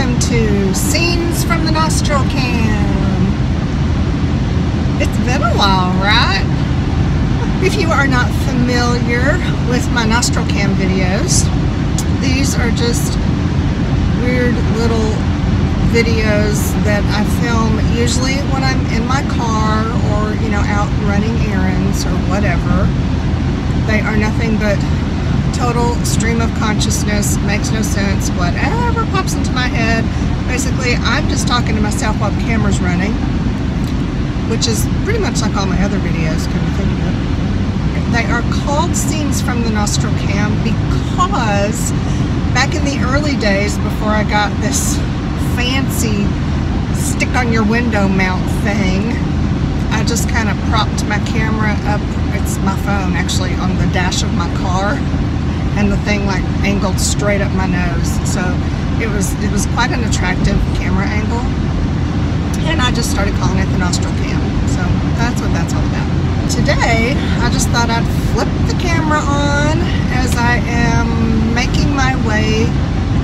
welcome to Scenes from the NostrilCam. It's been a while, right? If you are not familiar with my NostrilCam videos, these are just weird little videos that I film usually when I'm in my car or, you know, out running errands or whatever. They are nothing but total stream of consciousness, makes no sense, whatever pops into my head. Basically, I'm just talking to myself while the camera's running, which is pretty much like all my other videos, come to think of it. They are called Scenes from the NostrilCam because back in the early days, before I got this fancy stick on your window mount thing, I just kind of propped my camera up, it's my phone actually, on the dash of my car, and the thing like angled straight up my nose. So it was quite an attractive camera angle, and I just started calling it the NostrilCam. So that's what that's all about. Today I just thought I'd flip the camera on as I am making my way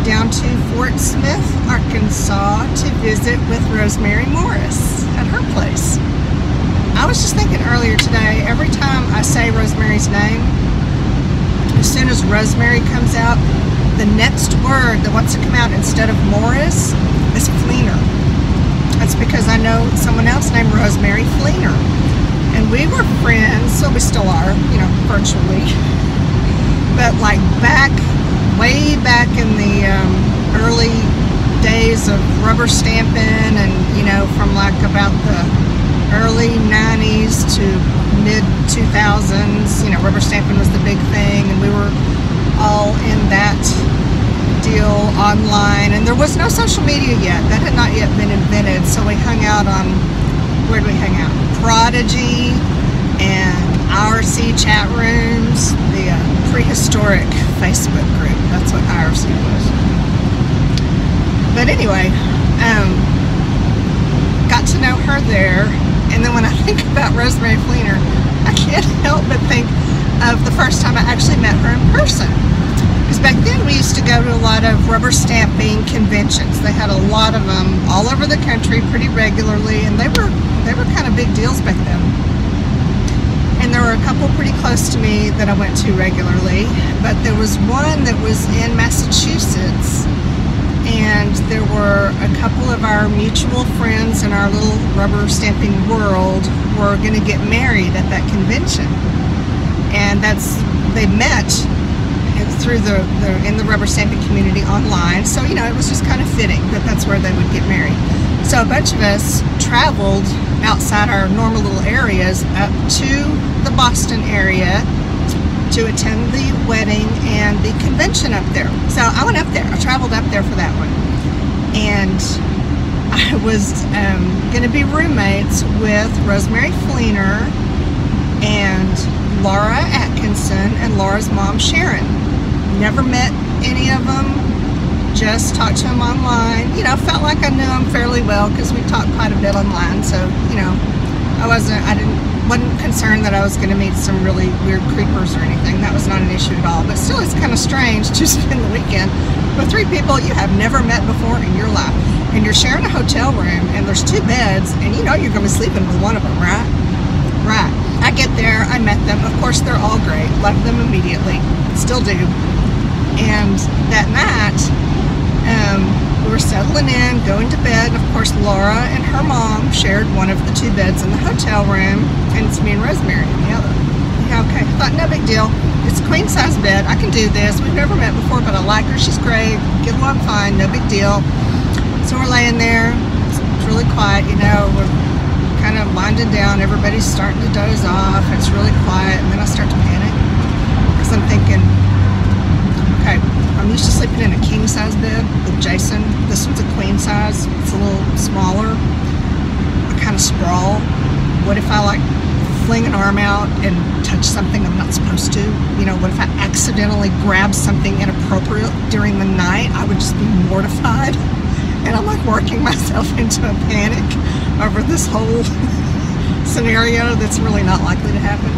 down to Fort Smith, Arkansas to visit with Rosemary Morris at her place. I was just thinking earlier today, every time I say Rosemary's name, as soon as Rosemary comes out, the next word that wants to come out instead of Morris is Fleener. That's because I know someone else named Rosemary Fleener. And we were friends, so we still are, you know, virtually. But like way back in the early days of rubber stamping, and you know, from like about the early 90s to mid 2000s, you know, rubber stamping was the big thing, and we were all in that deal online, and there was no social media yet. That had not yet been invented, so we hung out on, where did we hang out? Prodigy and IRC chat rooms, the prehistoric Facebook group. That's what IRC was. But anyway, got to know her there, and then when I think about Rosemary Fleener, I can't help but think of the first time I actually met her in person. Because back then we used to go to a lot of rubber stamping conventions. They had a lot of them all over the country pretty regularly, and they were kind of big deals back then. And there were a couple pretty close to me that I went to regularly, but there was one that was in Massachusetts, and there were a couple of our mutual friends in our little rubber stamping world were going to get married at that convention. And they met through in the rubber stamping community online, so you know, it was just kind of fitting that that's where they would get married. So a bunch of us traveled outside our normal little areas up to the Boston area to attend the wedding and the convention up there. So I went up there, I traveled up there for that one, and I was going to be roommates with Rosemary Fleener and Laura Atkinson and Laura's mom Sharon. Never met any of them, just talked to them online. You know, felt like I knew them fairly well because we talked quite a bit online. So, you know, I wasn't concerned that I was going to meet some really weird creepers or anything. That was not an issue at all. But still, it's kind of strange to spend the weekend with three people you have never met before in your life. And you're sharing a hotel room, and there's two beds, and you know you're going to be sleeping with one of them, right? Right. I get there, I met them. Of course, they're all great. Loved them immediately. Still do. And that night, we were settling in, going to bed. Of course, Laura and her mom shared one of the two beds in the hotel room, and it's me and Rosemary in the other. Yeah, okay. I thought, no big deal. It's a queen size bed. I can do this. We've never met before, but I like her. She's great. Get along fine. No big deal. So we're laying there. It's really quiet, you know. We're kind of winding down. Everybody's starting to doze off. It's really quiet, and then I start to panic because I'm thinking, okay, I'm used to sleeping in a king-size bed with Jason. This one's a queen size. It's a little smaller. I kind of sprawl. What if I like fling an arm out and touch something I'm not supposed to? You know, what if I accidentally grab something inappropriate during the night? I would just be mortified. And I'm like working myself into a panic over this whole scenario that's really not likely to happen.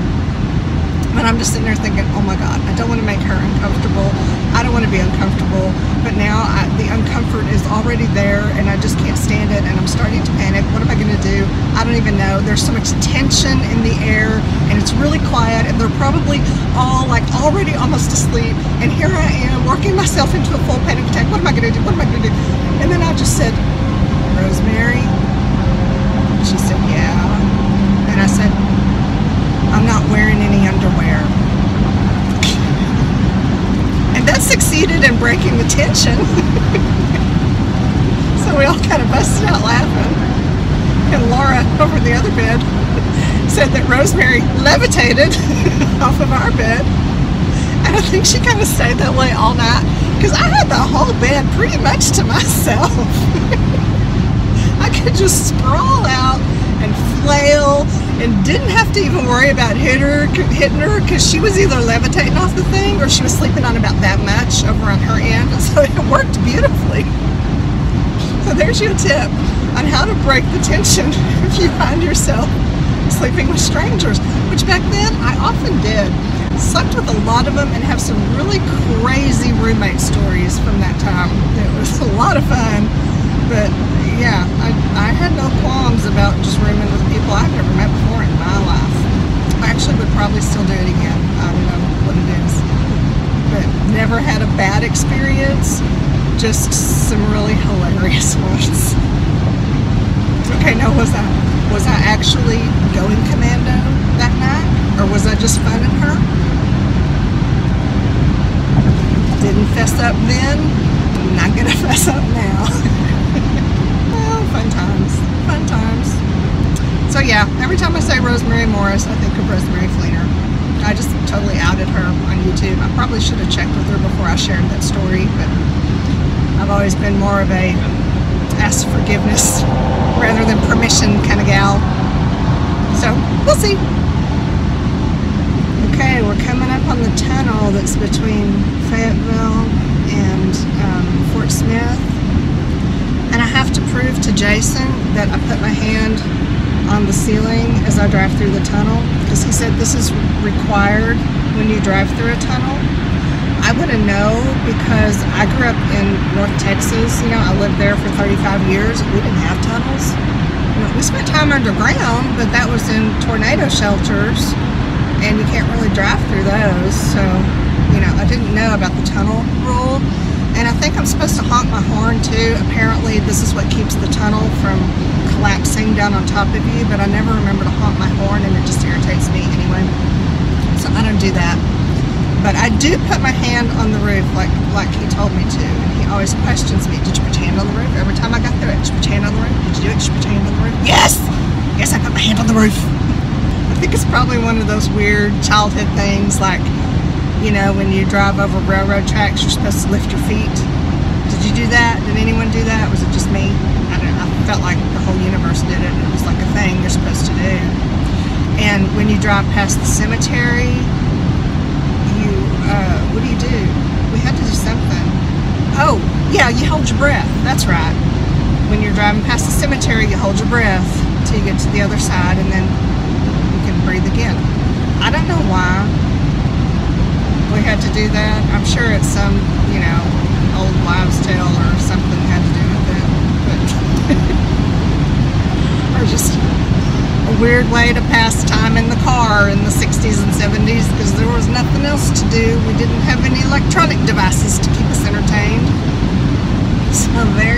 But I'm just sitting there thinking, oh my God, I don't want to make her uncomfortable. I don't want to be uncomfortable. But now the uncomfort is already already there and I just can't stand it and I'm starting to panic. What am I going to do? I don't even know. There's so much tension in the air and it's really quiet and they're probably all like already almost asleep, and here I am working myself into a full panic attack. What am I going to do? What am I going to do? And then I just said, Rosemary? She said, yeah. And I said, I'm not wearing any underwear. And that succeeded in breaking the tension. So we all kind of busted out laughing. And Laura, over the other bed, said that Rosemary levitated off of our bed. And I think she kind of stayed that way all night because I had the whole bed pretty much to myself. I could just sprawl out and flail and didn't have to even worry about hitting her because she was either levitating off the thing or she was sleeping on about that much over on her end. So it worked beautifully. So there's your tip on how to break the tension if you find yourself sleeping with strangers, which back then I often did. Slept with a lot of them and have some really crazy roommate stories from that time. It was a lot of fun, but yeah, I had no qualms about just rooming with people I've never met before in my life. I actually would probably still do it again. I don't know what it is, but never had a bad experience, just some really hilarious ones. Okay, now was I actually going commando that night, or was I just funning her? Didn't fess up then, I'm not gonna fess up now. Oh, fun times, fun times. So yeah, every time I say Rosemary Morris, I think of Rosemary Fleener. I just totally outed her on YouTube. I probably should have checked with her before I shared that story, but I've always been more of a ask forgiveness rather than permission kind of gal. So, we'll see. Okay, we're coming up on the tunnel that's between Fayetteville and Fort Smith. And I have to prove to Jason that I put my hand on the ceiling as I drive through the tunnel, because he said this is required when you drive through a tunnel. I wouldn't know because I grew up in North Texas. You know, I lived there for 35 years. We didn't have tunnels. You know, we spent time underground, but that was in tornado shelters, and you can't really drive through those. So, you know, I didn't know about the tunnel rule. And I think I'm supposed to honk my horn too. Apparently this is what keeps the tunnel from collapsing down on top of you, but I never remember to honk my horn and it just irritates me anyway. So I don't do that. But I do put my hand on the roof like he told me to. And he always questions me, did you put your hand on the roof? Every time I got through it, did you put your hand on the roof? Did you do it? Did you put your hand on the roof? Yes! Yes, I put my hand on the roof. I think it's probably one of those weird childhood things, like, you know, when you drive over railroad tracks, you're supposed to lift your feet. Did you do that? Did anyone do that? Was it just me? I don't know. I felt like the whole universe did it. It was like a thing you're supposed to do. And when you drive past the cemetery, what do? We had to do something. Oh, yeah, you hold your breath. That's right. When you're driving past the cemetery, you hold your breath till you get to the other side, and then you can breathe again. I don't know why we had to do that. I'm sure it's some, you know, old wives' tale or something had to do with it. But or just a weird way to pass time in the car in the 60s and 70s because there was nothing else to do. We didn't have any electronic devices to keep us entertained. So there